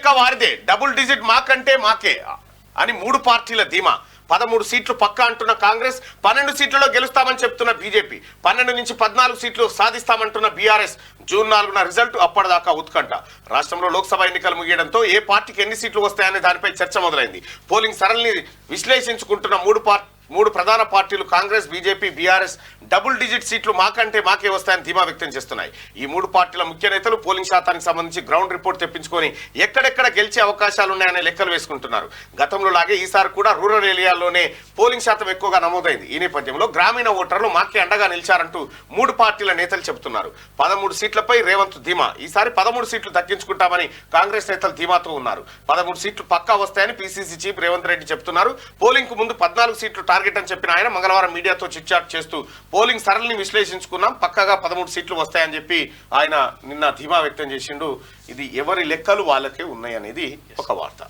లెక్క వారిదే, double digit మాకంటే మాకే అని 3 పార్టీల ధీమా. 13 సీట్లు పక్కా అంటున్న కాంగ్రెస్, 12 సీట్లలో గెలుస్తామని చెప్తున్న బీజేపీ, 12 నుంచి 14 సీట్లు సాధిస్తామంటున్న బీఆర్ఎస్. జూన్ 4న రిజల్ట్, అప్పటిదాకా ఉత్కంఠ. రాష్ట్రంలో లోక్సభ ఎన్నికలు ముగియడంతో ఏ పార్టీకి ఎన్ని సీట్లు వస్తాయనే దానిపై చర్చ మొదలైంది. పోలింగ్ సరళిని విశ్లేషించుకుంటున్న మూడు ప్రధాన పార్టీలు Congress, BJP, BRS double digit సీట్లు మాకంటే మాకే వస్తాయని ధీమా వ్యక్తం చేస్తున్నాయి. ఈ 3 పార్టీల ముఖ్య నేతలు పోలింగ్ శాతానికి సంబంధించి గ్రౌండ్ రిపోర్ట్ తెప్పించుకొని ఎక్కడెక్కడ గెలిచే అవకాశాలున్నాయనే లెక్కలు వేసుకుంటున్నారు. గతంలో లాగే ఈసారి కూడా రూరల్ ఏరియాల్లోనే పోలింగ్ శాతం ఎక్కువగా నమోదైంది. ఈ నేపథ్యంలో గ్రామీణ ఓటర్లు మాకే అండగా నిలిచారంటూ 3 పార్టీల నేతలు చెబుతున్నారు. 13 సీట్లపై రేవంత్ ధీమా. ఈసారి 13 సీట్లు దక్కించుకుంటామని కాంగ్రెస్ నేతలు ధీమాతో ఉన్నారు. 13 సీట్లు పక్కా వస్తాయని పీసీసీ చీఫ్ రేవంత్ రెడ్డి చెబుతున్నారు. పోలింగ్ కు ముందు 14 సీట్లు టార్గెట్ అని చెప్పిన ఆయన మంగళవారం మీడియాతో చిట్చాట్ చేస్తూ పోలింగ్ సరళిని విశ్లేషించుకున్నాం, పక్కాగా 13 సీట్లు వస్తాయని చెప్పి ఆయన నిన్న ధీమా వ్యక్తం చేసిండు. ఇది ఎవరి లెక్కలు వాళ్ళకే ఉన్నాయి అనేది ఒక వార్త.